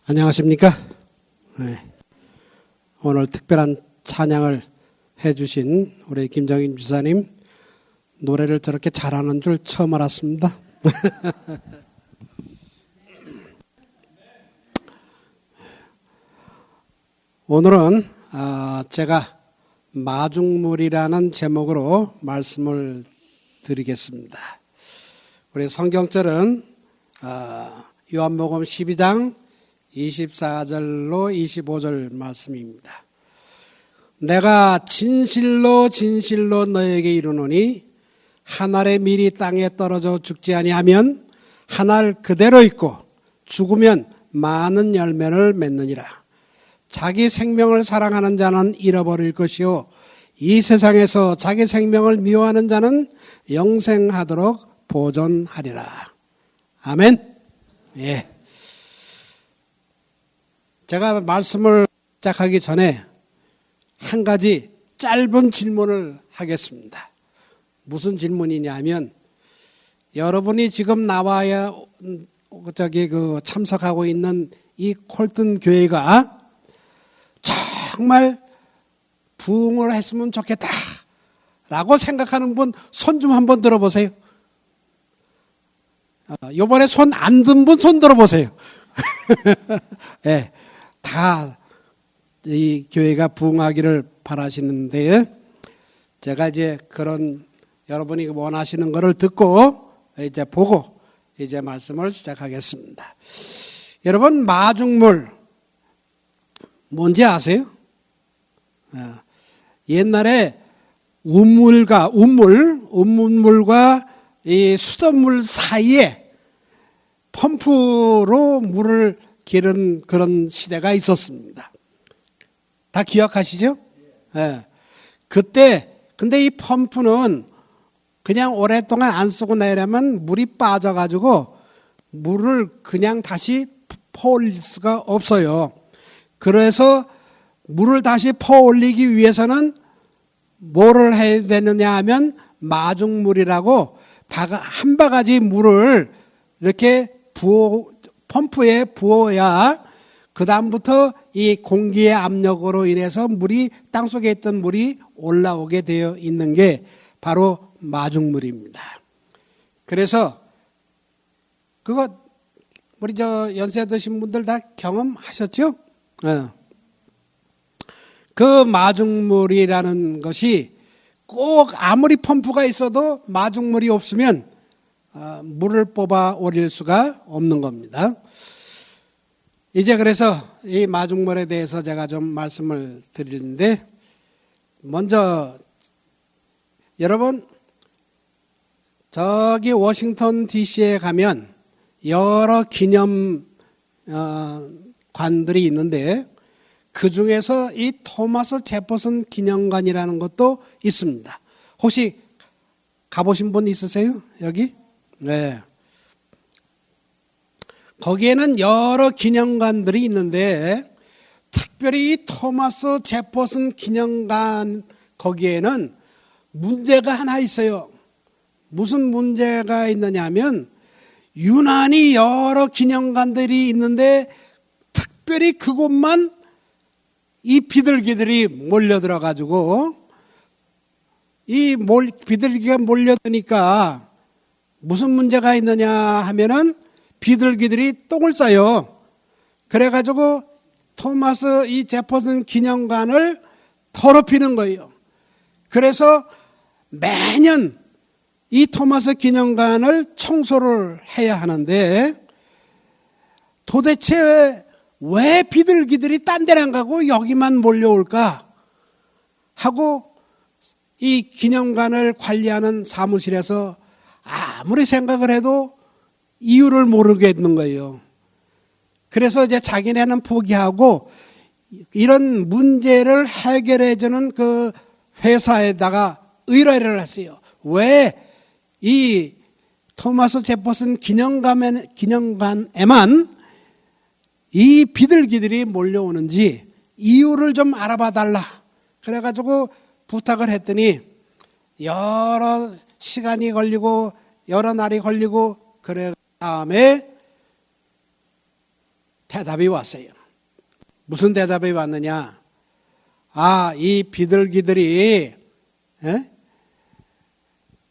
안녕하십니까? 네. 오늘 특별한 찬양을 해주신 우리 김정인 주사님, 노래를 저렇게 잘하는 줄 처음 알았습니다. 오늘은 제가 마중물이라는 제목으로 말씀을 드리겠습니다. 우리 성경절은 요한복음 12장 24절로 25절 말씀입니다. 내가 진실로 진실로 너에게 이르노니 한 알의 밀이 땅에 떨어져 죽지 아니하면 한 알 그대로 있고 죽으면 많은 열매를 맺느니라. 자기 생명을 사랑하는 자는 잃어버릴 것이요 이 세상에서 자기 생명을 미워하는 자는 영생하도록 보존하리라. 아멘. 예. 제가 말씀을 시작하기 전에 한 가지 짧은 질문을 하겠습니다. 무슨 질문이냐면, 여러분이 지금 나와야 참석하고 있는 이 콜튼 교회가 정말 부흥을 했으면 좋겠다 라고 생각하는 분 손 좀 한번 들어보세요. 요번에 손 안 든 분 손 들어보세요. 네, 다 이 교회가 부흥하기를 바라시는데, 제가 이제 그런 여러분이 원하시는 것을 듣고 이제 보고 이제 말씀을 시작하겠습니다. 여러분, 마중물 뭔지 아세요? 옛날에 운물과 이 수돗물 사이에 펌프로 물을 기른 그런 시대가 있었습니다. 다 기억하시죠? 네. 그때 근데 이 펌프는 그냥 오랫동안 안 쓰고 나려면 물이 빠져가지고 물을 그냥 다시 퍼올릴 수가 없어요. 그래서 물을 다시 퍼올리기 위해서는 뭐를 해야 되느냐 하면 마중물이라고 한 바가지 물을 이렇게 펌프에 부어야 그 다음부터 이 공기의 압력으로 인해서 물이 땅속에 있던 물이 올라오게 되어 있는 게 바로 마중물입니다. 그래서 그거 우리 연세 드신 분들 다 경험하셨죠? 그 마중물이라는 것이 꼭 아무리 펌프가 있어도 마중물이 없으면 물을 뽑아 올릴 수가 없는 겁니다. 이제 그래서 이 마중물에 대해서 제가 좀 말씀을 드리는데, 먼저 여러분 저기 워싱턴 DC에 가면 여러 기념관들이 있는데 그 중에서 이 토마스 제퍼슨 기념관이라는 것도 있습니다. 혹시 가보신 분 있으세요? 여기? 네. 거기에는 여러 기념관들이 있는데 특별히 이 토마스 제퍼슨 기념관 거기에는 문제가 하나 있어요. 무슨 문제가 있느냐 하면, 유난히 여러 기념관들이 있는데 특별히 그곳만 이 비둘기들이 몰려들어 가지고 이 비둘기가 몰려드니까 무슨 문제가 있느냐 하면은 비둘기들이 똥을 싸요. 그래가지고 토마스 이 제퍼슨 기념관을 더럽히는 거예요. 그래서 매년 이 토마스 기념관을 청소를 해야 하는데, 도대체 왜 비둘기들이 딴 데는 안 가고 여기만 몰려올까 하고 이 기념관을 관리하는 사무실에서 아무리 생각을 해도 이유를 모르겠는 거예요. 그래서 이제 자기네는 포기하고 이런 문제를 해결해 주는 그 회사에다가 의뢰를 했어요. 왜 이 토마스 제퍼슨 기념관에만 이 비둘기들이 몰려오는지 이유를 좀 알아봐 달라. 그래가지고 부탁을 했더니 여러 시간이 걸리고 여러 날이 걸리고 그래 다음에 대답이 왔어요. 무슨 대답이 왔느냐? 이 비둘기들이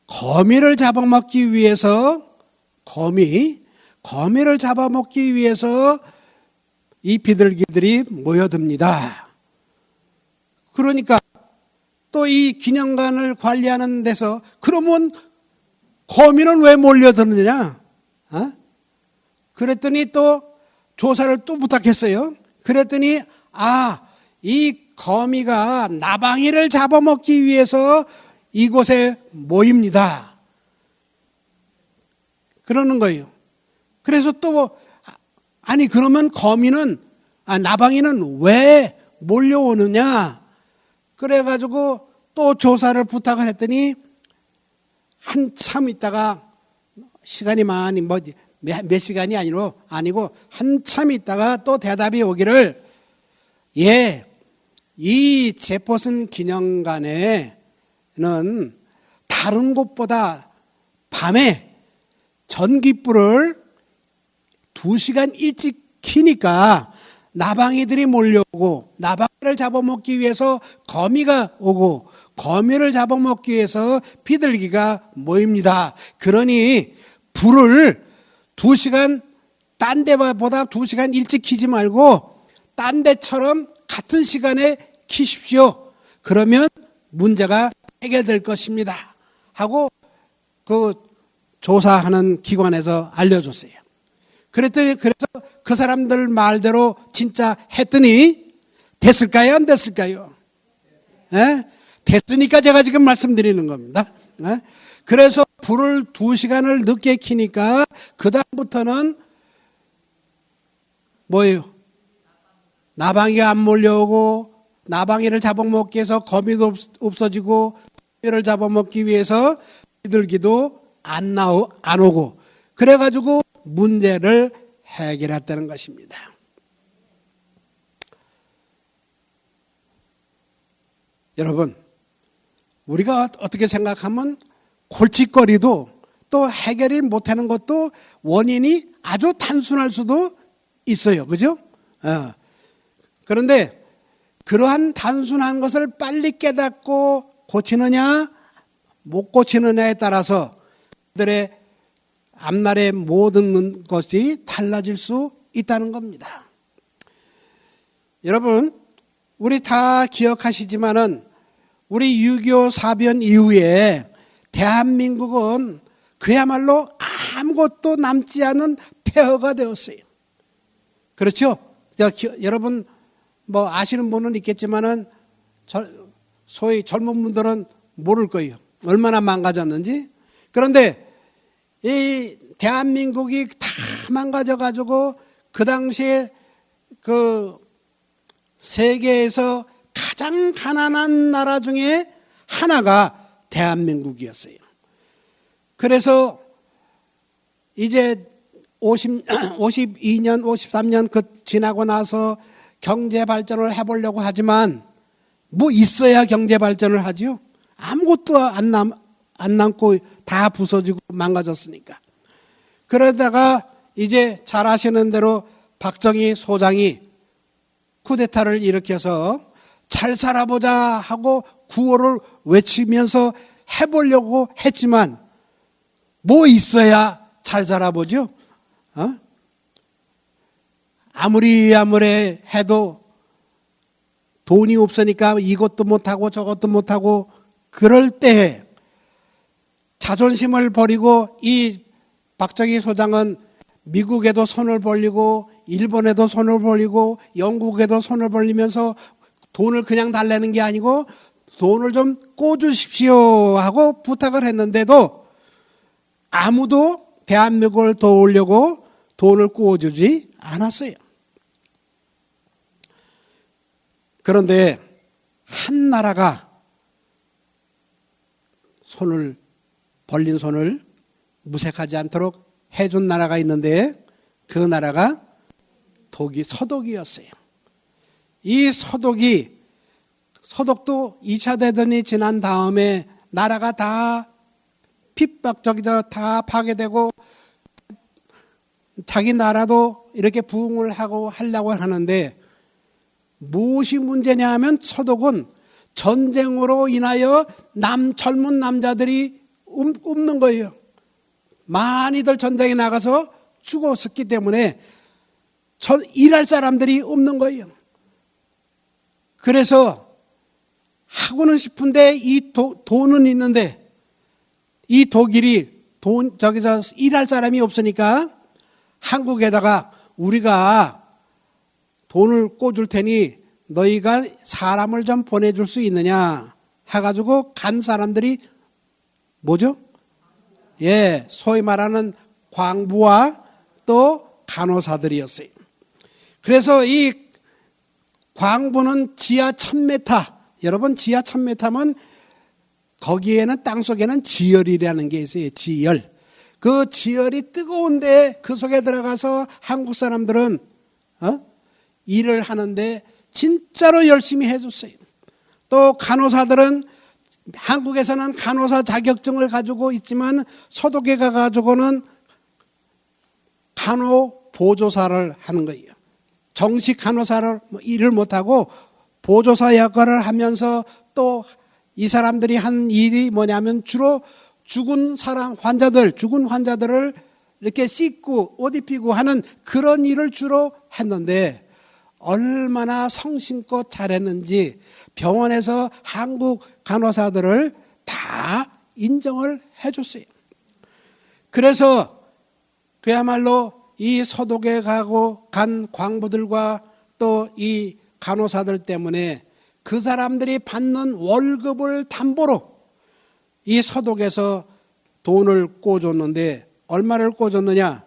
거미를 잡아먹기 위해서 거미를 잡아먹기 위해서 이 비둘기들이 모여듭니다. 그러니까 또 이 기념관을 관리하는 데서 그러면 거미는 왜 몰려드느냐? 그랬더니 또 조사를 또 부탁했어요. 그랬더니 이 거미가 나방이를 잡아먹기 위해서 이곳에 모입니다. 그러는 거예요. 그래서 또 그러면 나방이는 왜 몰려오느냐? 그래가지고 또 조사를 부탁을 했더니 한참 있다가 시간이 많이 몇 시간이 아니고 한참 있다가 또 대답이 오기를 이 제퍼슨 기념관에는 다른 곳보다 밤에 전깃불을 2시간 일찍 켜니까 나방이들이 몰려오고 나방이를 잡아먹기 위해서 거미가 오고 거미를 잡아먹기 위해서 비둘기가 모입니다. 그러니 불을 2시간 딴 데보다 2시간 일찍 켜지 말고 딴 데처럼 같은 시간에 켜십시오. 그러면 문제가 해결될 것입니다. 하고 그 조사하는 기관에서 알려줬어요. 그래서 그 사람들 말대로 진짜 했더니 됐을까요? 안 됐을까요? 됐으니까 제가 지금 말씀드리는 겁니다. 그래서 불을 2시간을 늦게 켜니까 그 다음부터는 뭐예요? 나방이가 안 몰려오고 나방이를 잡아먹기 위해서 거미도 없어지고 거미를 잡아먹기 위해서 비둘기도 안 오고 그래가지고 문제를 해결했다는 것입니다. 여러분, 우리가 어떻게 생각하면 골칫거리도 또 해결이 못하는 것도 원인이 아주 단순할 수도 있어요. 그죠? 그런데 그러한 단순한 것을 빨리 깨닫고 고치느냐 못 고치느냐에 따라서 그들의 앞날의 모든 것이 달라질 수 있다는 겁니다. 여러분, 우리 다 기억하시지만은 우리 6.25 사변 이후에 대한민국은 그야말로 아무것도 남지 않은 폐허가 되었어요. 그렇죠? 여러분 아시는 분은 있겠지만은 소위 젊은 분들은 모를 거예요. 얼마나 망가졌는지. 그런데 이 대한민국이 다 망가져가지고 그 당시에 그 세계에서 가장 가난한 나라 중에 하나가 대한민국이었어요. 그래서 이제 52년, 53년 지나고 나서 경제 발전을 해보려고 하지만 뭐 있어야 경제 발전을 하죠. 아무것도 안 남고 다 부서지고 망가졌으니까. 그러다가 이제 잘 아시는 대로 박정희 소장이 쿠데타를 일으켜서 잘 살아보자 하고 구호를 외치면서 해보려고 했지만 뭐 있어야 잘 살아보죠? 아무리 해도 돈이 없으니까 이것도 못하고 저것도 못하고 그럴 때 자존심을 버리고 이 박정희 소장은 미국에도 손을 벌리고 일본에도 손을 벌리고 영국에도 손을 벌리면서 돈을 그냥 달라는 게 아니고 돈을 좀 꿔주십시오 하고 부탁을 했는데도 아무도 대한민국을 도우려고 돈을 꿔주지 않았어요. 그런데 한 나라가 손을 벌린 손을 무색하지 않도록 해준 나라가 있는데 그 나라가 서독이었어요. 이 서독도 2차 대전이 지난 다음에 나라가 다 다 파괴되고 자기 나라도 이렇게 부흥을 하려고 하는데 무엇이 문제냐 하면 서독은 전쟁으로 인하여 젊은 남자들이 없는 거예요. 많이들 전쟁에 나가서 죽었었기 때문에 일할 사람들이 없는 거예요. 그래서 하고는 싶은데 이 돈은 있는데 이 독일이 저기서 일할 사람이 없으니까 한국에다가 우리가 돈을 꿔줄 테니 너희가 사람을 좀 보내줄 수 있느냐 해가지고 간 사람들이 뭐죠? 예, 소위 말하는 광부와 또 간호사들이었어요. 그래서 이 광부는 지하 1000m, 여러분 지하 1000m면 거기에는 땅속에는 지열이라는 게 있어요. 지열. 그 지열이 뜨거운데 그 속에 들어가서 한국 사람들은 일을 하는데 진짜로 열심히 해줬어요. 또 간호사들은 한국에서는 간호사 자격증을 가지고 있지만 서독에 가가지고는 간호 보조사를 하는 거예요. 정식 간호사를 일을 못하고 보조사 역할을 하면서 또 이 사람들이 한 일이 뭐냐면 주로 죽은 환자들을 이렇게 씻고 옷 입히고 하는 그런 일을 주로 했는데 얼마나 성심껏 잘했는지 병원에서 한국 간호사들을 다 인정을 해줬어요. 그래서 그야말로 이 서독에 간 광부들과 또 이 간호사들 때문에 그 사람들이 받는 월급을 담보로 이 서독에서 돈을 꿔줬는데 얼마를 꿔줬느냐?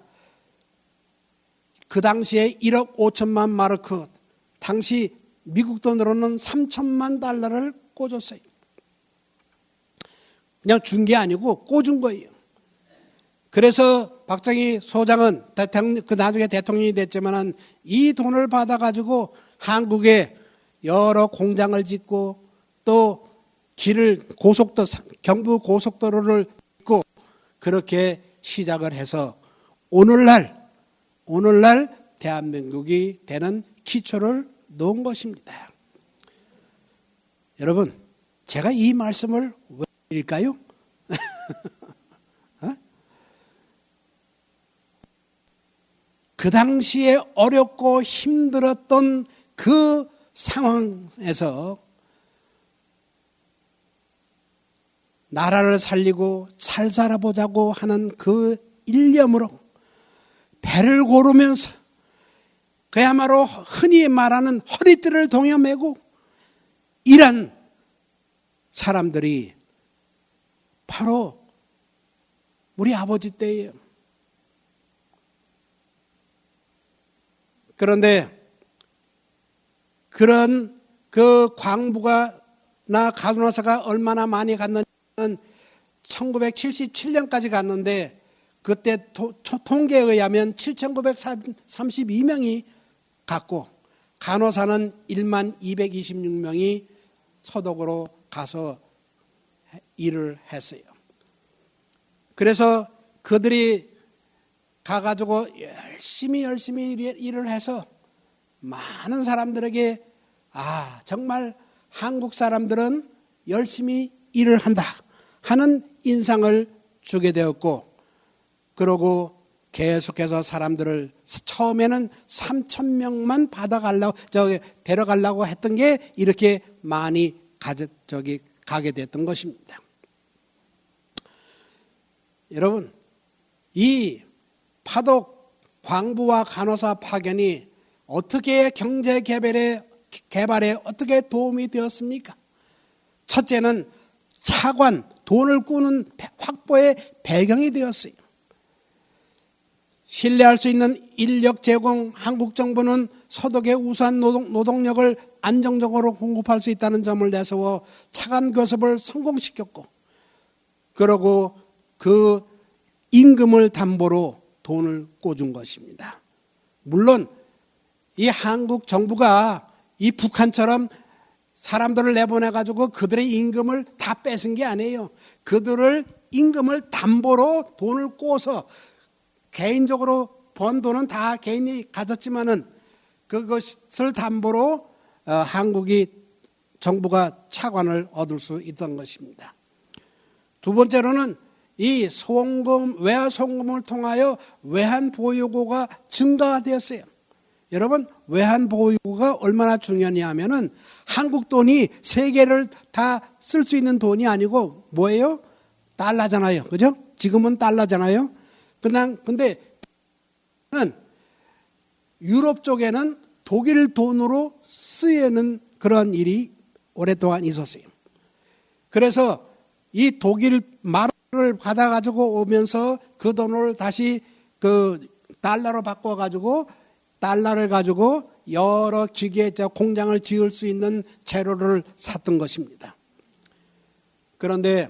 그 당시에 1억 5천만 마르크, 당시 미국 돈으로는 3천만 달러를 꿔줬어요. 그냥 준 게 아니고 꿔준 거예요. 그래서 박정희 소장은 나중에 대통령이 됐지만 이 돈을 받아가지고 한국에 여러 공장을 짓고 또 경부 고속도로를 짓고 그렇게 시작을 해서 오늘날 대한민국이 되는 기초를 놓은 것입니다. 여러분, 제가 이 말씀을 왜 드릴까요? 그 당시에 어렵고 힘들었던 그 상황에서 나라를 살리고 잘 살아보자고 하는 그 일념으로 배를 고르면서 그야말로 흔히 말하는 허리띠를 동여매고 일한 사람들이 바로 우리 아버지 때예요. 그런데 그런 그 광부나 간호사가 얼마나 많이 갔느냐면 1977년까지 갔는데 그때 통계에 의하면 7,932명이 갔고 간호사는 1만 226명이 서독으로 가서 일을 했어요. 그래서 그들이 가가지고 열심히 일을 해서 많은 사람들에게 정말 한국 사람들은 열심히 일을 한다 하는 인상을 주게 되었고 그러고 계속해서 사람들을 처음에는 3,000명만 데려가려고 했던 게 이렇게 많이 가게 됐던 것입니다. 여러분, 이 파독 광부와 간호사 파견이 어떻게 경제 개발에 어떻게 도움이 되었습니까? 첫째는 차관, 돈을 꾸는 확보의 배경이 되었어요. 신뢰할 수 있는 인력 제공, 한국 정부는 서독의 우수한 노동력을 안정적으로 공급할 수 있다는 점을 내세워 차관 교섭을 성공시켰고, 그러고 그 임금을 담보로 돈을 꿔준 것입니다. 물론 이 한국 정부가 이 북한처럼 사람들을 내보내가지고 그들의 임금을 다 뺏은 게 아니에요. 그들을 임금을 담보로 돈을 꿔서 개인적으로 번 돈은 다 개인이 가졌지만은 그것을 담보로 한국이 정부가 차관을 얻을 수 있던 것입니다. 두 번째로는 이 송금, 외화 송금을 통하여 외환 보유고가 증가되었어요. 여러분, 외환 보유고가 얼마나 중요하냐면은 한국 돈이 세계를 다 쓸 수 있는 돈이 아니고 뭐예요? 달러잖아요. 그죠? 지금은 달러잖아요. 근데 유럽 쪽에는 독일 돈으로 쓰이는 그런 일이 오랫동안 있었어요. 그래서 이 독일 마르를 받아가지고 오면서 그 돈을 다시 그 달러로 바꿔가지고 달러를 가지고 여러 기계 공장을 지을 수 있는 재료를 샀던 것입니다. 그런데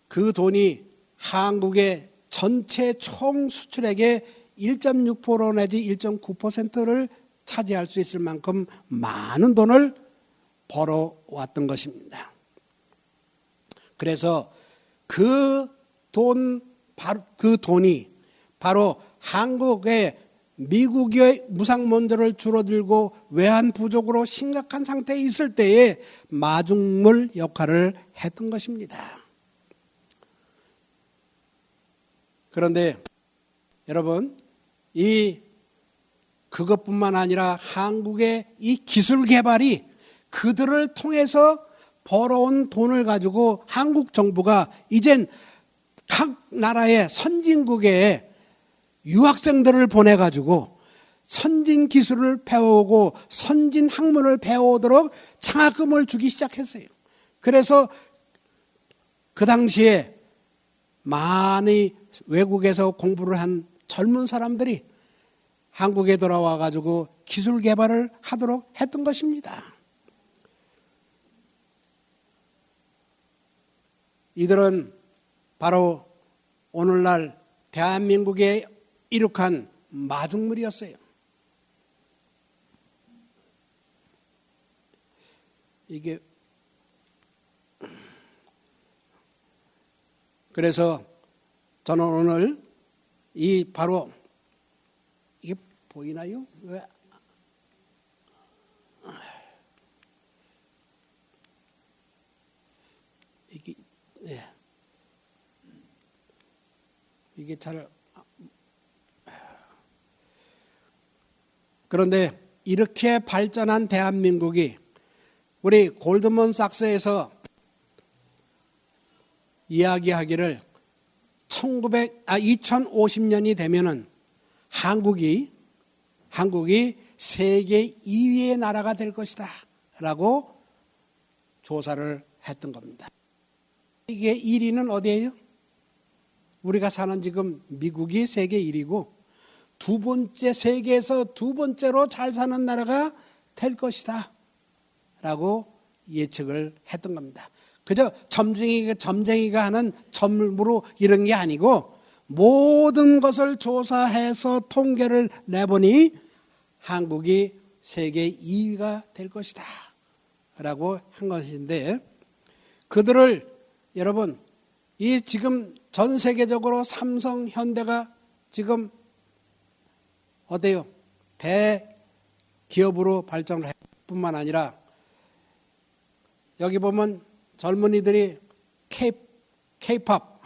그 돈이 한국의 전체 총 수출액의 1.6% 내지 1.9%를 차지할 수 있을 만큼 많은 돈을 벌어왔던 것입니다. 그래서 그 돈이 바로 한국의 미국의 무상문제를 줄어들고 외환 부족으로 심각한 상태에 있을 때에 마중물 역할을 했던 것입니다. 그런데 여러분, 그것뿐만 아니라 한국의 이 기술 개발이 그들을 통해서 벌어온 돈을 가지고 한국 정부가 이젠 각 나라의 선진국에 유학생들을 보내가지고 선진 기술을 배우고 선진 학문을 배우도록 장학금을 주기 시작했어요. 그래서 그 당시에 많이 외국에서 공부를 한 젊은 사람들이 한국에 돌아와 가지고 기술 개발을 하도록 했던 것입니다. 이들은 바로 오늘날 대한민국에 이룩한 마중물이었어요. 이게 그래서 저는 오늘 바로 이게 보이나요? 왜? 이게 잘 그런데 이렇게 발전한 대한민국이 우리 골드먼삭스에서 이야기하기를 2050년이 되면은 한국이 세계 2위의 나라가 될 것이다 라고 조사를 했던 겁니다. 세계 1위는 어디예요? 우리가 사는 지금 미국이 세계 1위고 세계에서 두 번째로 잘 사는 나라가 될 것이다 라고 예측을 했던 겁니다. 그저 점쟁이가 하는 점으로 이런 게 아니고 모든 것을 조사해서 통계를 내보니 한국이 세계 2위가 될 것이다 라고 한 것인데, 그들을 여러분 지금 전 세계적으로 삼성, 현대가 지금 어때요? 대기업으로 발전을 할 뿐만 아니라 여기 보면 젊은이들이 K-팝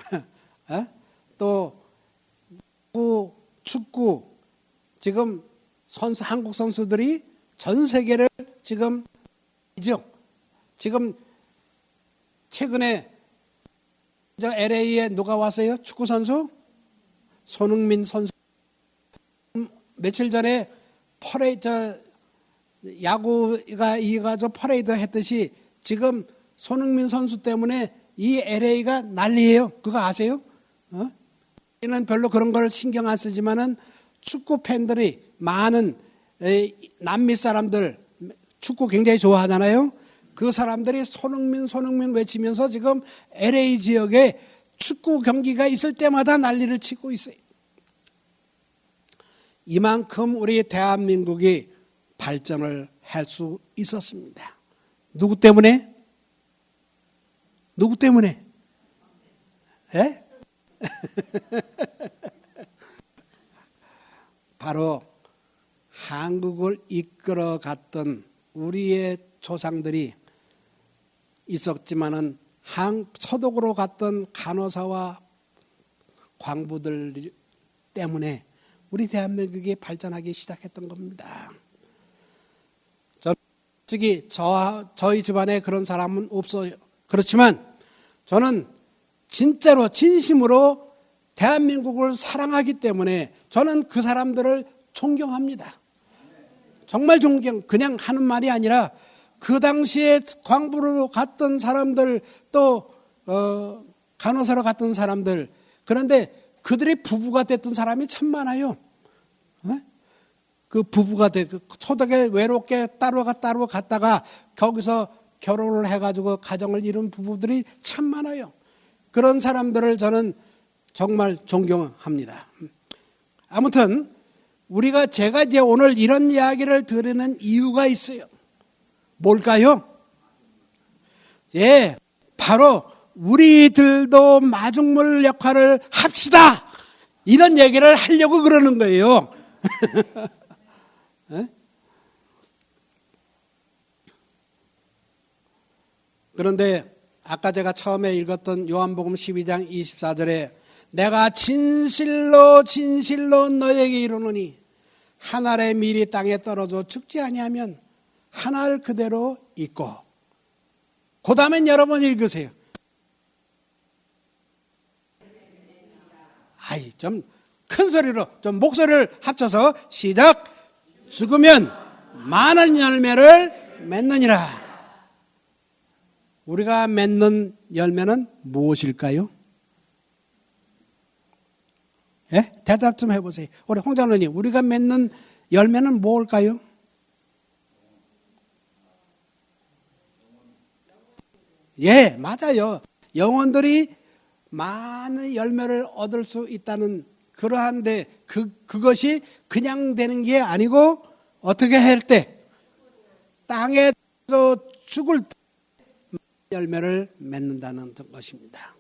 또 축구 지금 한국 선수들이 전 세계를 지금 최근에 LA에 누가 왔어요? 축구 선수? 손흥민 선수. 며칠 전에 야구가 이어가서 퍼레이드 했듯이 지금 손흥민 선수 때문에 이 LA가 난리예요. 그거 아세요? 는 별로 그런 걸 신경 안 쓰지만은 축구 팬들이 많은 남미 사람들 축구 굉장히 좋아하잖아요. 그 사람들이 손흥민 외치면서 지금 LA 지역에 축구 경기가 있을 때마다 난리를 치고 있어요. 이만큼 우리 대한민국이 발전을 할 수 있었습니다. 누구 때문에? 누구 때문에? 예? 바로 한국을 이끌어갔던 우리의 조상들이 있었지만은 서독으로 갔던 간호사와 광부들 때문에 우리 대한민국이 발전하기 시작했던 겁니다. 솔직히 저희 집안에 그런 사람은 없어요. 그렇지만 저는 진짜로 진심으로 대한민국을 사랑하기 때문에 저는 그 사람들을 존경합니다. 정말 그냥 하는 말이 아니라 그 당시에 광부로 갔던 사람들 또 간호사로 갔던 사람들, 그런데 그들이 부부가 됐던 사람이 참 많아요. 그 부부가 초덕에 외롭게 따로 갔다가 거기서 결혼을 해가지고 가정을 이룬 부부들이 참 많아요. 그런 사람들을 저는 정말 존경합니다. 아무튼 제가 이제 오늘 이런 이야기를 드리는 이유가 있어요. 뭘까요? 예, 바로 우리들도 마중물 역할을 합시다. 이런 얘기를 하려고 그러는 거예요. 그런데 아까 제가 처음에 읽었던 요한복음 12장 24절에 내가 진실로 너에게 이르노니 한 알의 밀이 땅에 떨어져 죽지 아니하면 한 알 그대로 있고, 그 다음엔 여러분 읽으세요. 좀 큰 소리로, 좀 목소리를 합쳐서 시작. 죽으면 많은 열매를 맺느니라. 우리가 맺는 열매는 무엇일까요? 예? 대답 좀 해보세요. 우리 홍장로님, 우리가 맺는 열매는 뭘까요? 예, 맞아요. 영혼들이 많은 열매를 얻을 수 있다는, 그러한데 그것이 그냥 되는 게 아니고 어떻게 할 때? 땅에서 죽을 때 열매를 맺는다는 것입니다.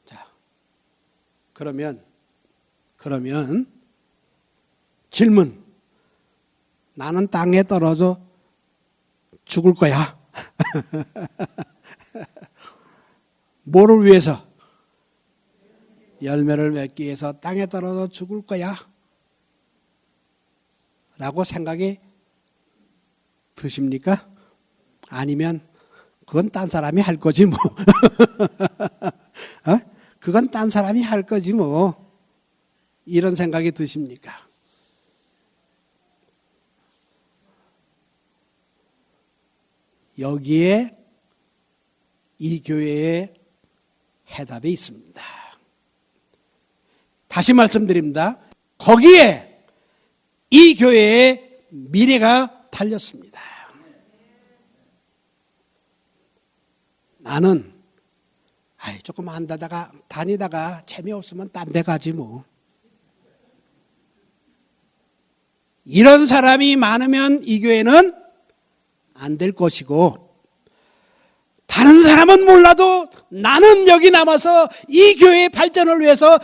자, 그러면 질문. 나는 땅에 떨어져 죽을 거야. 뭐를 위해서? 열매를 맺기 위해서 땅에 떨어져 죽을 거야 라고 생각이 드십니까? 아니면 그건 딴 사람이 할 거지 뭐. 그건 딴 사람이 할 거지 뭐. 이런 생각이 드십니까? 여기에 이 교회의 해답이 있습니다. 다시 말씀드립니다. 거기에 이 교회의 미래가 달렸습니다. 나는 조금 다니다가 재미없으면 딴 데 가지 뭐. 이런 사람이 많으면 이 교회는 안 될 것이고, 다른 사람은 몰라도 나는 여기 남아서 이 교회의 발전을 위해서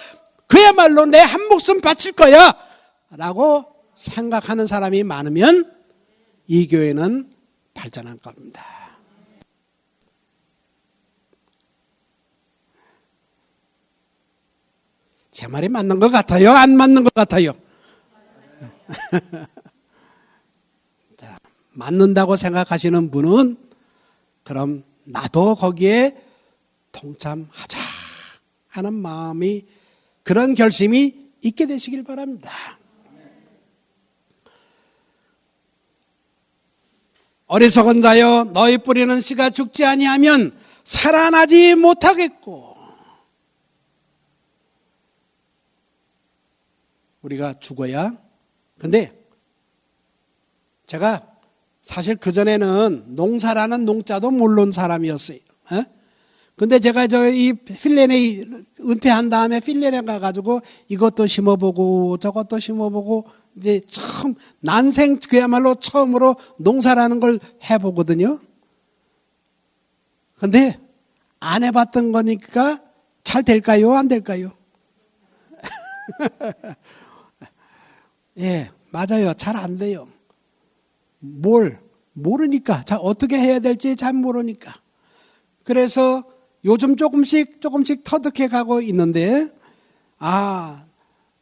그야말로 내 한 목숨 바칠 거야 라고 생각하는 사람이 많으면 이 교회는 발전할 겁니다. 제 말이 맞는 것 같아요? 안 맞는 것 같아요? 자, 맞는다고 생각하시는 분은 그럼 나도 거기에 동참하자 하는 마음이, 그런 결심이 있게 되시길 바랍니다. 어리석은 자여, 너희 뿌리는 씨가 죽지 아니하면 살아나지 못하겠고. 우리가 죽어야. 근데 제가 사실 그전에는 농사라는 농자도 모르는 사람이었어요. 근데 제가 이 필레네 은퇴한 다음에 필레네 가가지고 이것도 심어보고 저것도 심어보고 이제 처음 난생 그야말로 처음으로 농사라는 걸 해보거든요. 근데 안 해봤던 거니까 잘 될까요? 안 될까요? 예, 맞아요. 잘 안 돼요. 모르니까. 자, 어떻게 해야 될지 잘 모르니까. 그래서 요즘 조금씩 터득해 가고 있는데,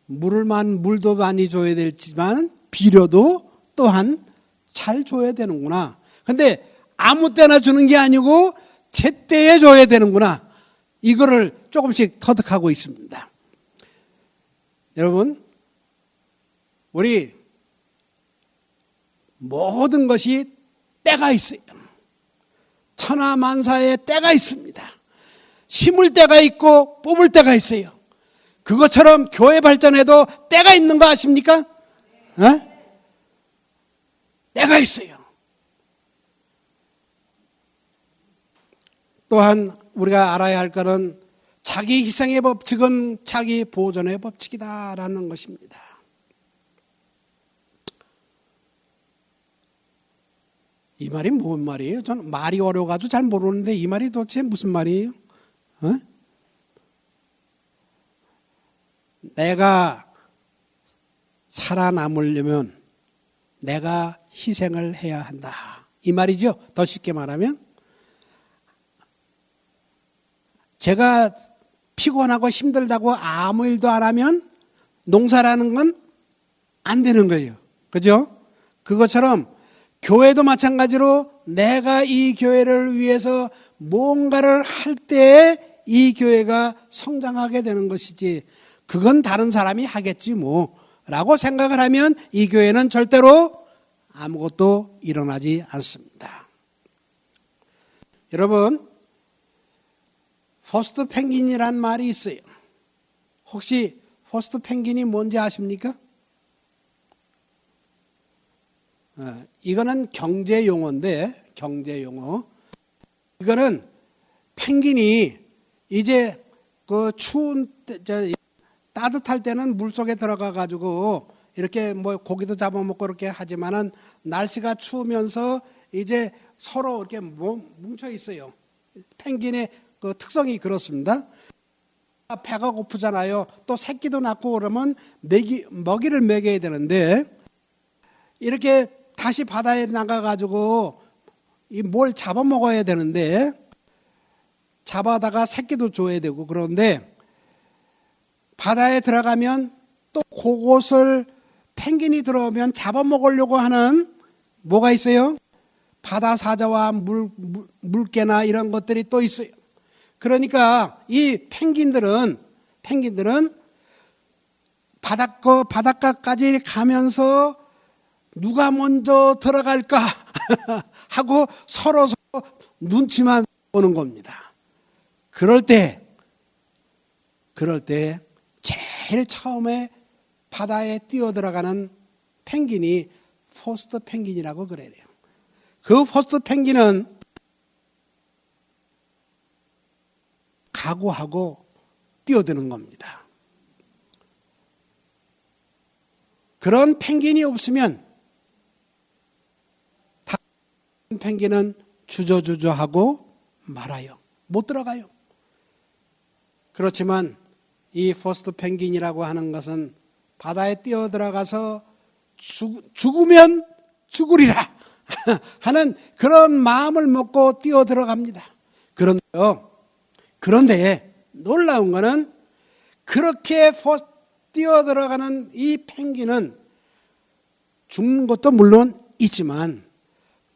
물도 많이 줘야 되지만, 비료도 또한 잘 줘야 되는구나. 근데 아무 때나 주는 게 아니고, 제때에 줘야 되는구나. 이거를 조금씩 터득하고 있습니다. 여러분, 우리 모든 것이 때가 있어요. 천하만사에 때가 있습니다. 심을 때가 있고 뽑을 때가 있어요. 그것처럼 교회 발전에도 때가 있는 거 아십니까? 때가 있어요. 또한 우리가 알아야 할 것은 자기 희생의 법칙은 자기 보존의 법칙이다라는 것입니다. 이 말이 뭔 말이에요? 저는 말이 어려워가지고 잘 모르는데 이 말이 도대체 무슨 말이에요? 내가 살아남으려면 내가 희생을 해야 한다. 이 말이죠. 더 쉽게 말하면 제가 피곤하고 힘들다고 아무 일도 안 하면 농사라는 건 안 되는 거예요. 그죠? 그것처럼 교회도 마찬가지로 내가 이 교회를 위해서 뭔가를 할 때 이 교회가 성장하게 되는 것이지 그건 다른 사람이 하겠지 라고 생각을 하면 이 교회는 절대로 아무것도 일어나지 않습니다. 여러분, 퍼스트 펭귄이란 말이 있어요. 혹시 퍼스트 펭귄이 뭔지 아십니까? 이거는 경제 용어인데, 경제 용어. 이거는 펭귄이 이제 그 추운 따뜻할 때는 물 속에 들어가 가지고 이렇게 고기도 잡아먹고 이렇게 하지만은 날씨가 추우면서 이제 서로 이렇게 뭉쳐 있어요. 펭귄의 그 특성이 그렇습니다. 배가 고프잖아요. 또 새끼도 낳고 그러면 먹이를 먹여야 되는데 이렇게 다시 바다에 나가가지고 뭘 잡아먹어야 되는데 잡아다가 새끼도 줘야 되고 그런데 바다에 들어가면 또 그곳을 펭귄이 들어오면 잡아먹으려고 하는 뭐가 있어요? 바다 사자와 물개나 이런 것들이 또 있어요. 그러니까 이 펭귄들은 바닷가까지 가면서 누가 먼저 들어갈까 하고 서로 눈치만 보는 겁니다. 그럴 때 제일 처음에 바다에 뛰어들어가는 펭귄이 퍼스트 펭귄이라고 그래요. 그 퍼스트 펭귄은 각오하고 뛰어드는 겁니다. 그런 펭귄이 없으면 다른 펭귄은 주저주저하고 말아요. 못 들어가요. 그렇지만 이 퍼스트 펭귄이라고 하는 것은 바다에 뛰어들어가서 죽으면 죽으리라 하는 그런 마음을 먹고 뛰어들어갑니다. 그런데 놀라운 것은 그렇게 뛰어들어가는 이 펭귄은 죽는 것도 물론 있지만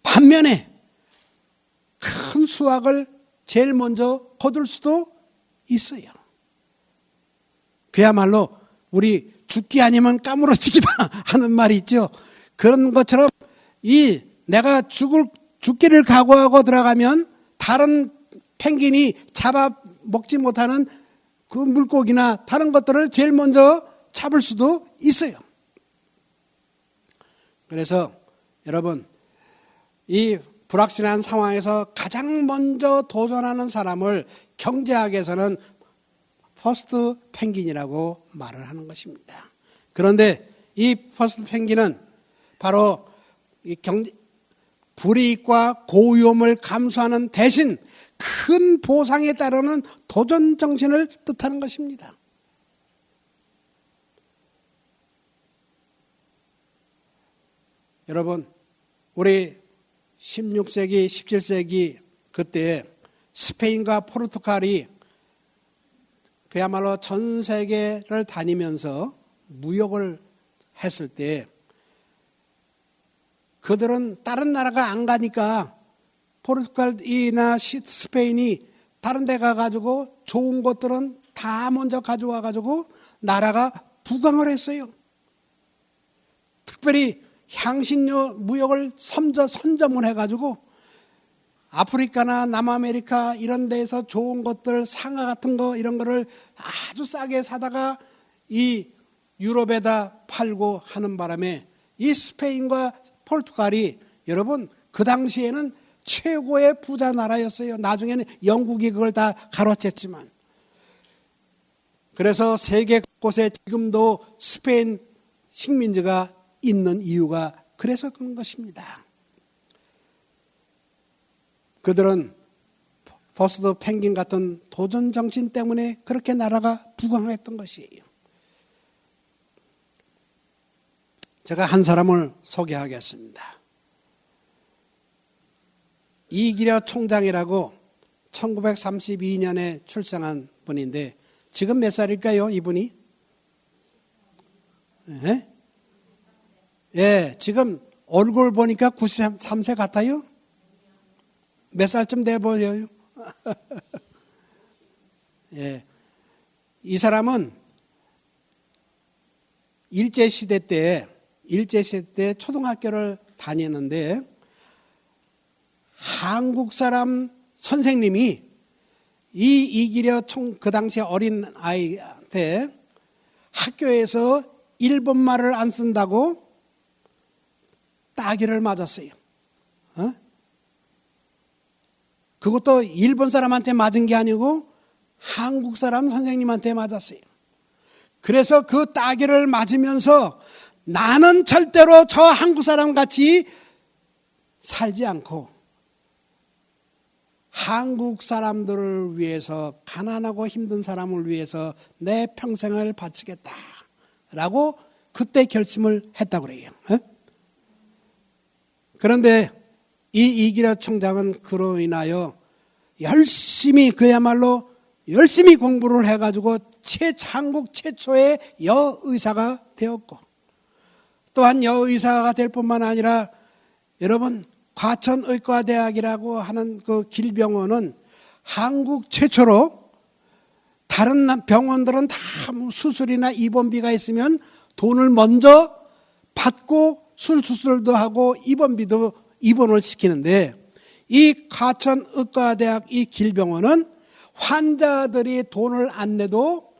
반면에 큰 수확을 제일 먼저 거둘 수도 있어요. 그야말로 우리 죽기 아니면 까무러치기다 하는 말이 있죠. 그런 것처럼 내가 죽기를 각오하고 들어가면 다른 펭귄이 잡아먹지 못하는 그 물고기나 다른 것들을 제일 먼저 잡을 수도 있어요. 그래서 여러분, 이 불확실한 상황에서 가장 먼저 도전하는 사람을 경제학에서는 퍼스트 펭귄이라고 말을 하는 것입니다. 그런데 이 퍼스트 펭귄은 바로 이 불이익과 고위험을 감수하는 대신 큰 보상에 따르는 도전 정신을 뜻하는 것입니다. 여러분, 우리 16세기, 17세기 그때 스페인과 포르투갈이 그야말로 전 세계를 다니면서 무역을 했을 때 그들은 다른 나라가 안 가니까 포르투갈이나 스페인이 다른 데 가가지고 좋은 것들은 다 먼저 가져와가지고 나라가 부강을 했어요. 특별히 향신료 무역을 선점을 해가지고 아프리카나 남아메리카 이런 데에서 좋은 것들, 상아 같은 거 이런 거를 아주 싸게 사다가 이 유럽에다 팔고 하는 바람에 이 스페인과 포르투갈이 여러분 그 당시에는 최고의 부자 나라였어요. 나중에는 영국이 그걸 다 가로챘지만. 그래서 세계 곳곳에 지금도 스페인 식민지가 있는 이유가 그래서 그런 것입니다. 그들은 퍼스트 펭귄 같은 도전 정신 때문에 그렇게 나라가 부강했던 것이에요. 제가 한 사람을 소개하겠습니다. 이기려 총장이라고 1932년에 출생한 분인데 지금 몇 살일까요, 이분이? 예? 예, 지금 얼굴 보니까 93세 같아요? 몇 살쯤 돼 보여요? 예. 이 사람은 일제시대 때 초등학교를 다니는데 한국 사람 선생님이 이 이기려 그 당시 어린 아이한테 학교에서 일본말을 안 쓴다고 따기를 맞았어요. 그것도 일본 사람한테 맞은 게 아니고 한국 사람 선생님한테 맞았어요. 그래서 그 따기를 맞으면서 나는 절대로 저 한국 사람 같이 살지 않고 한국 사람들을 위해서, 가난하고 힘든 사람을 위해서 내 평생을 바치겠다라고 그때 결심을 했다고 그래요. 그런데 이 이기려 총장은 그로 인하여 그야말로 열심히 공부를 해가지고 한국 최초의 여의사가 되었고, 또한 여의사가 될 뿐만 아니라 여러분 과천의과대학이라고 하는 그 길병원은 한국 최초로 다른 병원들은 다 수술이나 입원비가 있으면 돈을 먼저 받고 수술도 하고 입원을 시키는데 이 과천의과대학 이 길병원은 환자들이 돈을 안 내도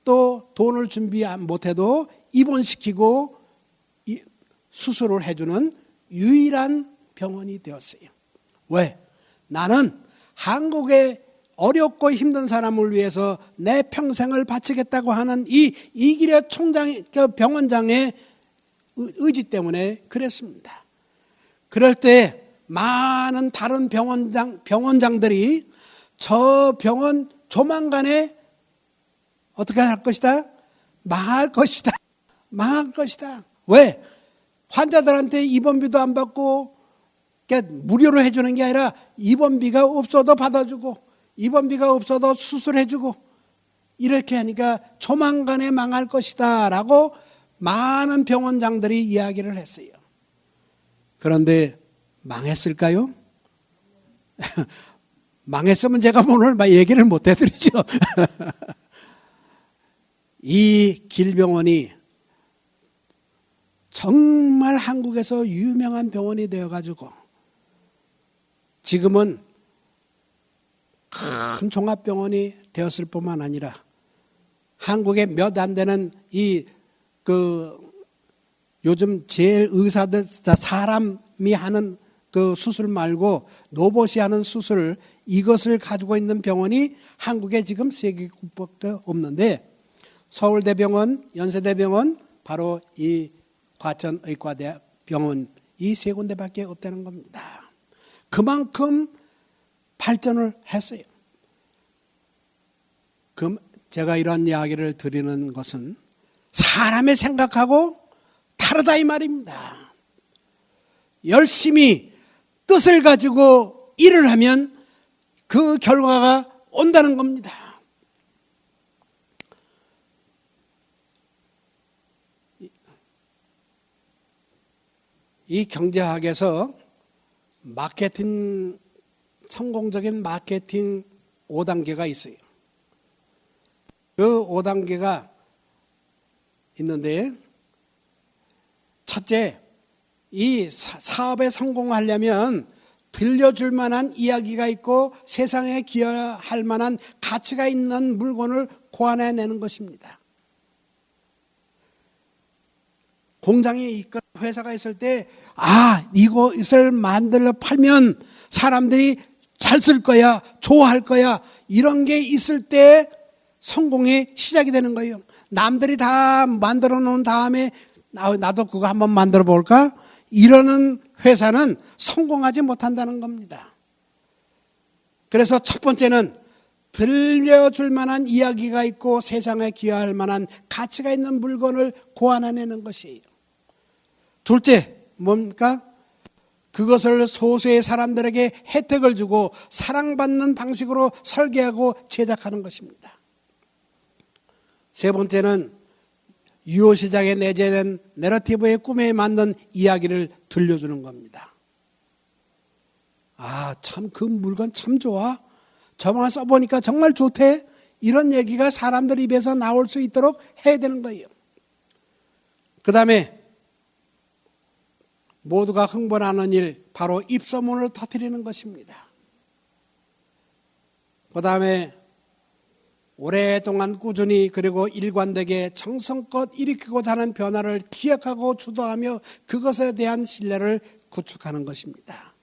또 돈을 준비 못해도 입원시키고 수술을 해주는 유일한 병원이 되었어요. 왜? 나는 한국의 어렵고 힘든 사람을 위해서 내 평생을 바치겠다고 하는 이 이기려 총장, 병원장의 의지 때문에 그랬습니다. 그럴 때 많은 다른 병원장들이 저 병원 조만간에 어떻게 할 것이다? 망할 것이다. 망할 것이다. 왜? 환자들한테 입원비도 안 받고 무료로 해주는 게 아니라 입원비가 없어도 받아주고 입원비가 없어도 수술해주고 이렇게 하니까 조만간에 망할 것이다 라고 많은 병원장들이 이야기를 했어요. 그런데 망했을까요? 망했으면 제가 오늘 얘기를 못 해드리죠. 이 길병원이 정말 한국에서 유명한 병원이 되어가지고 지금은 큰 종합병원이 되었을 뿐만 아니라 한국에 몇 안 되는 요즘 제일 의사들 사람이 하는 그 수술 말고 로봇이 하는 수술, 이것을 가지고 있는 병원이 한국에 지금 3개밖에 없는데, 서울대병원, 연세대병원, 바로 이 과천의과대병원, 이 3군데밖에 없다는 겁니다. 그만큼 발전을 했어요. 제가 이런 이야기를 드리는 것은 사람의 생각하고 다르다 이 말입니다. 열심히 뜻을 가지고 일을 하면 그 결과가 온다는 겁니다. 이 경제학에서 마케팅, 성공적인 마케팅 5단계가 있어요. 그 5단계가 있는데, 첫째, 이 사업에 성공하려면 들려줄 만한 이야기가 있고 세상에 기여할 만한 가치가 있는 물건을 고안해내는 것입니다. 공장이 있거나 회사가 있을 때, 이것을 만들어 팔면 사람들이 잘 쓸 거야, 좋아할 거야, 이런 게 있을 때 성공의 시작이 되는 거예요. 남들이 다 만들어 놓은 다음에 나도 그거 한번 만들어 볼까? 이러는 회사는 성공하지 못한다는 겁니다. 그래서 첫 번째는 들려줄 만한 이야기가 있고 세상에 기여할 만한 가치가 있는 물건을 고안해내는 것이에요. 둘째, 뭡니까? 그것을 소수의 사람들에게 혜택을 주고 사랑받는 방식으로 설계하고 제작하는 것입니다. 세 번째는 유효시장에 내재된 내러티브의 꿈에 맞는 이야기를 들려주는 겁니다. 참 그 물건 참 좋아. 저번에 써보니까 정말 좋대. 이런 얘기가 사람들 입에서 나올 수 있도록 해야 되는 거예요. 그 다음에 모두가 흥분하는 일, 바로 입소문을 터뜨리는 것입니다. 그 다음에 오랫동안 꾸준히 그리고 일관되게 정성껏 일으키고자 하는 변화를 기획하고 주도하며 그것에 대한 신뢰를 구축하는 것입니다.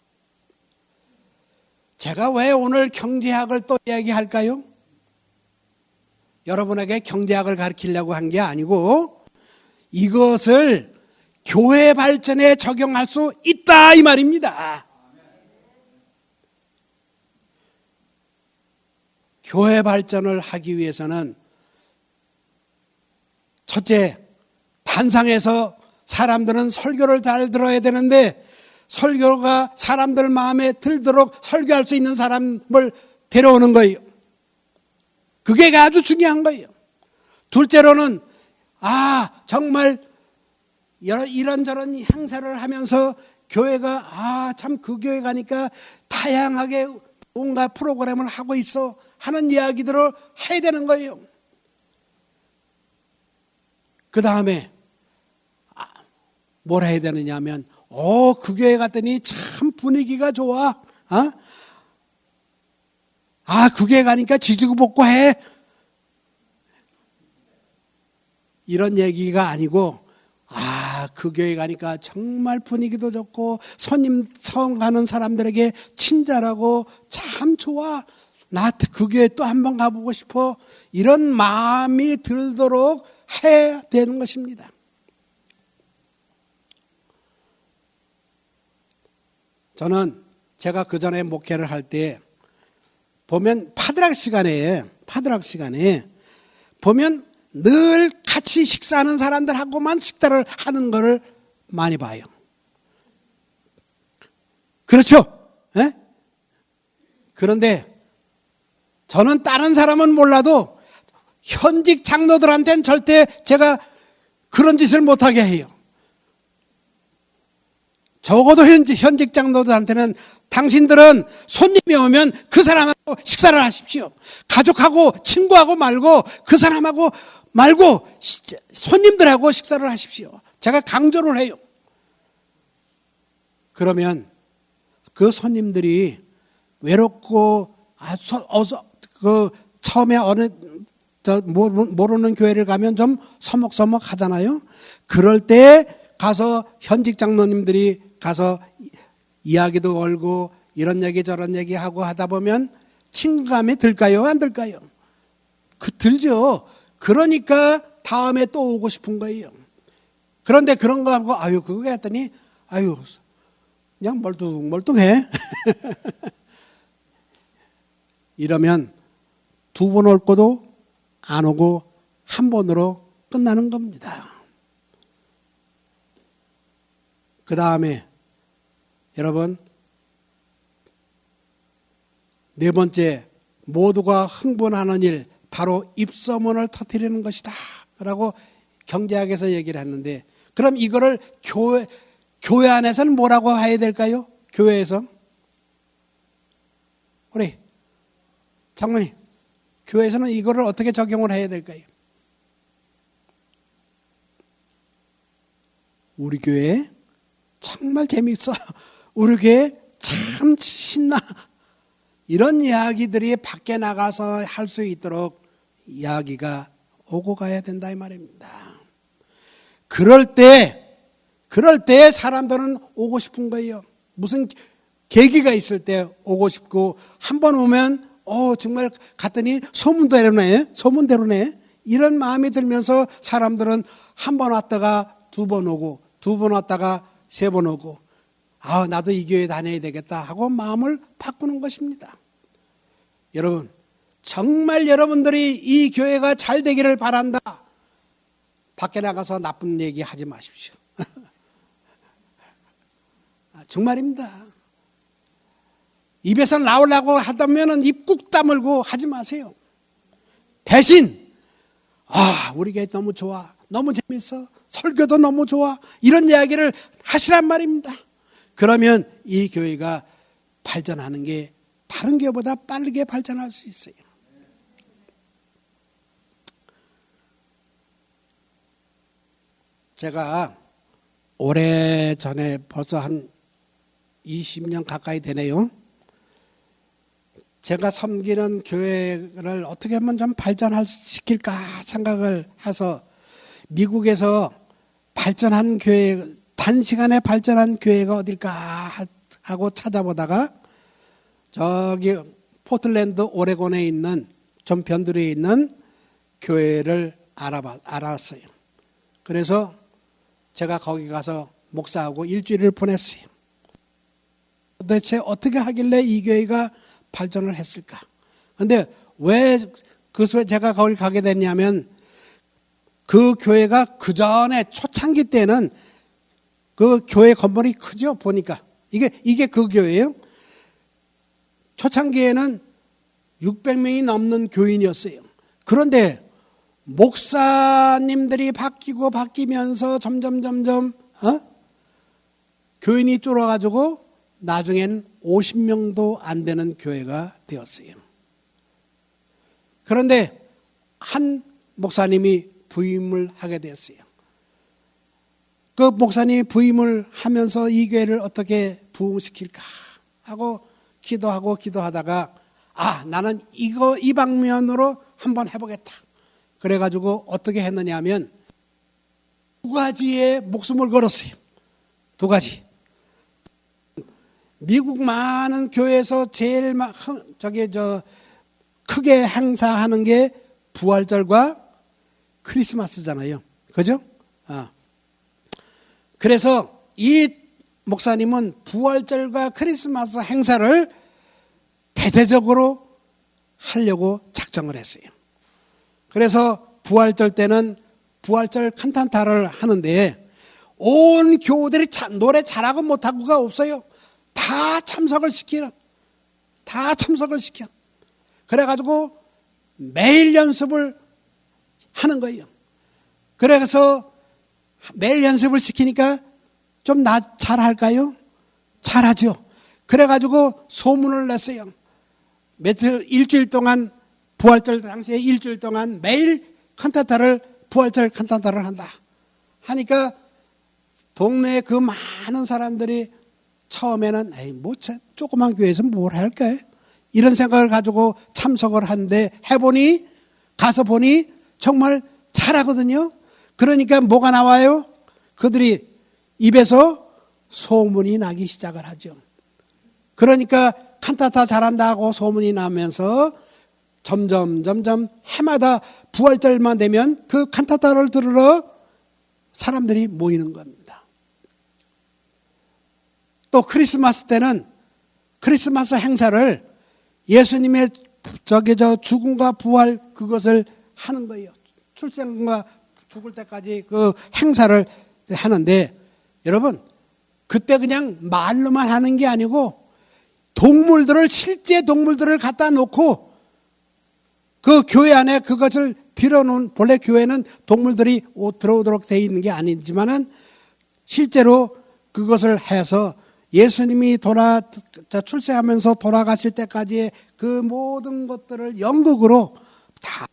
제가 왜 오늘 경제학을 또 이야기할까요? 여러분에게 경제학을 가르치려고 한 게 아니고 이것을 교회 발전에 적용할 수 있다 이 말입니다. 교회 발전을 하기 위해서는 첫째, 단상에서 사람들은 설교를 잘 들어야 되는데 설교가 사람들 마음에 들도록 설교할 수 있는 사람을 데려오는 거예요. 그게 아주 중요한 거예요. 둘째로는 정말 이런저런 행사를 하면서 교회가 참 그 교회 가니까 다양하게 온갖 프로그램을 하고 있어 하는 이야기들을 해야 되는 거예요. 그 다음에 뭘 해야 되느냐 하면 그 교회 갔더니 참 분위기가 좋아. 그 교회 가니까 지지고 볶고 해. 이런 얘기가 아니고 그 교회 가니까 정말 분위기도 좋고 손님 처음 가는 사람들에게 친절하고 참 좋아. 나 그 교회 또 한번 가보고 싶어. 이런 마음이 들도록 해야 되는 것입니다. 저는 제가 그 전에 목회를 할 때 보면 파드락 시간에 보면 늘 같이 식사하는 사람들하고만 식사를 하는 것을 많이 봐요. 그렇죠? 네? 그런데 저는 다른 사람은 몰라도 현직 장로들한테는 절대 제가 그런 짓을 못하게 해요. 적어도 현직 장로들한테는 당신들은 손님이 오면 그 사람하고 식사를 하십시오. 가족하고 친구하고 말고 그 사람하고 말고 손님들하고 식사를 하십시오. 제가 강조를 해요. 그러면 그 손님들이 외롭고 처음에 모르는 교회를 가면 좀 서먹서먹 하잖아요. 그럴 때 가서 현직 장로님들이 가서 이야기도 걸고 이런 얘기 저런 얘기 하고 하다 보면 친감이 들까요? 안 들까요? 들죠. 그러니까 다음에 또 오고 싶은 거예요. 그런데 그런 거 하고 아유 그거 했더니 아유 그냥 멀뚱멀뚱해. 이러면 두 번 올 거도 안 오고 한 번으로 끝나는 겁니다. 그 다음에 여러분 네 번째 모두가 흥분하는 일 바로 입소문을 터뜨리는 것이다 라고 경제학에서 얘기를 했는데 그럼 이거를 교회 안에서는 뭐라고 해야 될까요? 교회에서 우리 장모님 교회에서는 이거를 어떻게 적용을 해야 될까요? 우리 교회 정말 재미있어. 우리 교회 참 신나. 이런 이야기들이 밖에 나가서 할 수 있도록 이야기가 오고 가야 된다 이 말입니다. 그럴 때 사람들은 오고 싶은 거예요. 무슨 계기가 있을 때 오고 싶고 한 번 오면 정말 갔더니 소문대로네 이런 마음이 들면서 사람들은 한 번 왔다가 두 번 오고 두 번 왔다가 세 번 오고 나도 이 교회 다녀야 되겠다 하고 마음을 바꾸는 것입니다. 여러분 정말 여러분들이 이 교회가 잘 되기를 바란다. 밖에 나가서 나쁜 얘기 하지 마십시오. 정말입니다. 입에서 나오려고 하다면 입 꾹 다물고 하지 마세요. 대신 우리 교회 너무 좋아. 너무 재밌어. 설교도 너무 좋아. 이런 이야기를 하시란 말입니다. 그러면 이 교회가 발전하는 게 다른 교회보다 빠르게 발전할 수 있어요. 제가 오래전에 벌써 한 20년 가까이 되네요. 제가 섬기는 교회를 어떻게 하면 좀 발전시킬까 생각을 해서 미국에서 발전한 교회, 단시간에 발전한 교회가 어딜까 하고 찾아보다가 저기 포틀랜드 오레곤에 있는 좀 변두리에 있는 교회를 알았어요. 그래서 제가 거기 가서 목사하고 일주일을 보냈어요. 도대체 어떻게 하길래 이 교회가 발전을 했을까? 근데 왜 제가 거기 가게 됐냐면 그 교회가 그 전에 초창기 때는 그 교회 건물이 크죠. 보니까 이게 그 교회예요. 초창기에는 600명이 넘는 교인이었어요. 그런데 목사님들이 바뀌면서 점점 교인이 줄어가지고 나중엔 50명도 안 되는 교회가 되었어요. 그런데 한 목사님이 부임을 하게 되었어요. 그 목사님이 부임을 하면서 이 교회를 어떻게 부흥시킬까 하고 기도하다가 나는 이 방면으로 한번 해보겠다. 그래가지고 어떻게 했느냐 하면 두 가지에 목숨을 걸었어요. 두 가지. 미국 많은 교회에서 제일 크게 행사하는 게 부활절과 크리스마스잖아요. 그죠? 그래서 이 목사님은 부활절과 크리스마스 행사를 대대적으로 하려고 작정을 했어요. 그래서 부활절 때는 부활절 칸탄타를 하는데 온 교우들이 노래 잘하고 못하고가 없어요. 다 참석을 시켜. 그래가지고 매일 연습을 하는 거예요. 그래서 매일 연습을 시키니까 좀 잘할까요? 잘하죠. 그래가지고 소문을 냈어요. 일주일 동안 부활절 당시에 일주일 동안 매일 부활절 칸타타를 한다. 하니까 동네에 그 많은 사람들이 처음에는 조그만 교회에서 뭘 할까? 이런 생각을 가지고 참석을 하는데 가서 보니 정말 잘하거든요. 그러니까 뭐가 나와요? 그들이 입에서 소문이 나기 시작을 하죠. 그러니까 칸타타 잘한다고 소문이 나면서 점점 해마다 부활절만 되면 그 칸타타를 들으러 사람들이 모이는 겁니다. 또 크리스마스 때는 크리스마스 행사를 예수님의 죽음과 부활 그것을 하는 거예요. 출생과 죽을 때까지 그 행사를 하는데, 여러분 그때 그냥 말로만 하는 게 아니고 동물들을, 실제 동물들을 갖다 놓고 그 교회 안에 그것을 들여놓은, 본래 교회는 동물들이 들어오도록 되어 있는 게 아니지만은 실제로 그것을 해서 예수님이 출세하면서 돌아가실 때까지의 그 모든 것들을 연극으로 다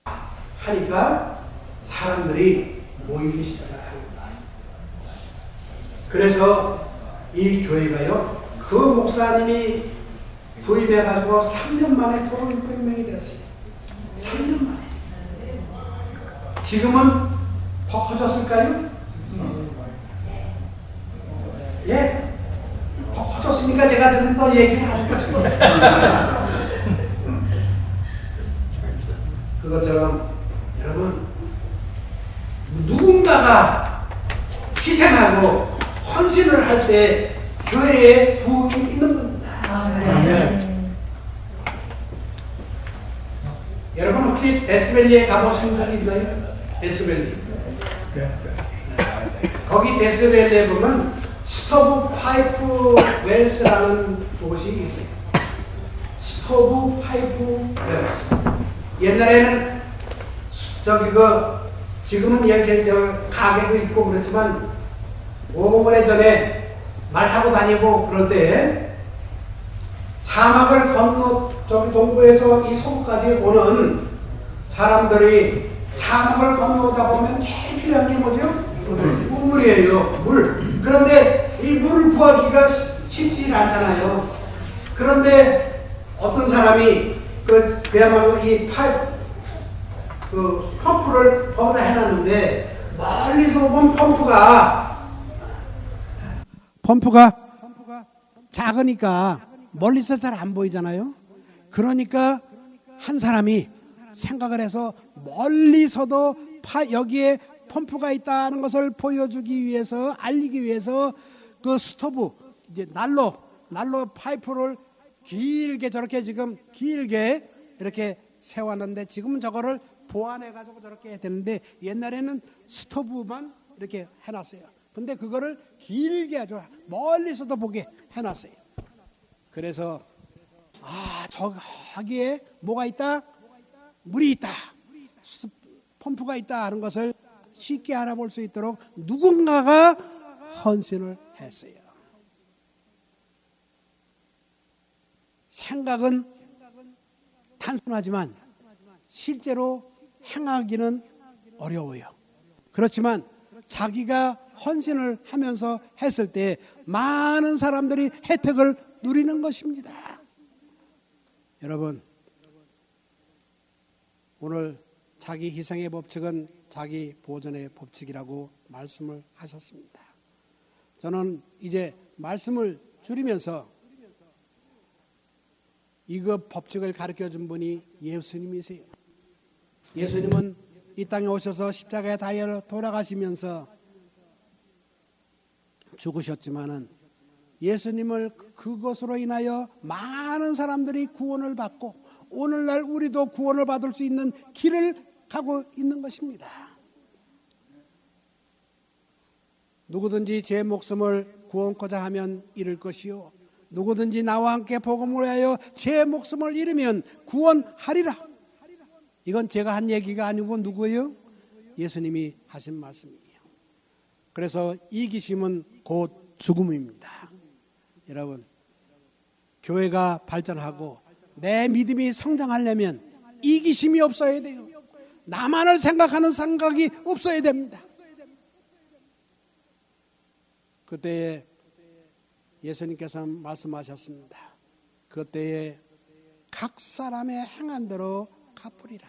하니까 사람들이 모이기 시작합니다. 그래서 이 교회가요, 그 목사님이 부임해가지고 3년 만에 토론 600명이 됐어요. 3년 만에. 지금은 더 커졌을까요? 예? 더 커졌으니까 제가 지금 더 얘기를 하는 거죠. 그것처럼 여러분, 누군가가 희생하고 헌신을 할 때 교회에 부흥이 있는 겁니다. 여러분 혹시 데스밸리에 가보신 적이 있나요? 데스밸리. 거기 데스밸리에 보면 스토브 파이프 웰스라는 곳이 있어요. 스토브 파이프 웰스. 옛날에는 지금은 이렇게 가게도 있고 그렇지만 오래전에 말 타고 다니고 그럴 때 사막을 건너 동부에서 이 서부까지 오는 사람들이 사막을 건너다 보면 제일 필요한 게 뭐죠? 물이에요. 물. 그런데 이 물 구하기가 쉽지 않잖아요. 그런데 어떤 사람이 그야말로 이 펌프를 거기다 해놨는데 멀리서 보면 펌프가 작으니까 멀리서 잘 안 보이잖아요. 그러니까 한 사람이 생각을 해서 멀리서도 여기에 펌프가 있다는 것을 보여주기 위해서, 알리기 위해서 그 스토브, 이제 난로 파이프를 길게 저렇게 지금 길게 이렇게 세웠는데, 지금은 저거를 보완해가지고 저렇게 해야 되는데 옛날에는 스토브만 이렇게 해놨어요. 근데 그거를 길게 아주 멀리서도 보게 해놨어요. 그래서 저기에 뭐가 있다? 물이 있다. 펌프가 있다 하는 것을 쉽게 알아볼 수 있도록 누군가가 헌신을 했어요. 생각은 단순하지만 실제로 행하기는 어려워요. 그렇지만 자기가 헌신을 하면서 했을 때 많은 사람들이 혜택을 누리는 것입니다. 여러분, 오늘 자기 희생의 법칙은 자기 보존의 법칙이라고 말씀을 하셨습니다. 저는 이제 말씀을 줄이면서 이거 법칙을 가르쳐 준 분이 예수님이세요. 예수님은 이 땅에 오셔서 십자가에 달려 돌아가시면서 죽으셨지만은 예수님을 그것으로 인하여 많은 사람들이 구원을 받고 오늘날 우리도 구원을 받을 수 있는 길을 가고 있는 것입니다. 누구든지 제 목숨을 구원코자 하면 잃을 것이요, 누구든지 나와 함께 복음을 위하여 제 목숨을 잃으면 구원하리라. 이건 제가 한 얘기가 아니고 누구예요? 예수님이 하신 말씀이에요. 그래서 이기심은 곧 죽음입니다. 여러분, 교회가 발전하고 내 믿음이 성장하려면 이기심이 없어야 돼요. 나만을 생각하는 생각이 없어야 됩니다. 그때에 예수님께서 말씀하셨습니다. 그때에 각 사람의 행한 대로 갚으리라.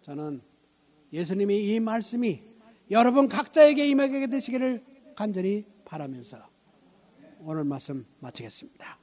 저는 예수님이 이 말씀이 여러분 각자에게 임하게 되시기를 간절히 바라면서 오늘 말씀 마치겠습니다.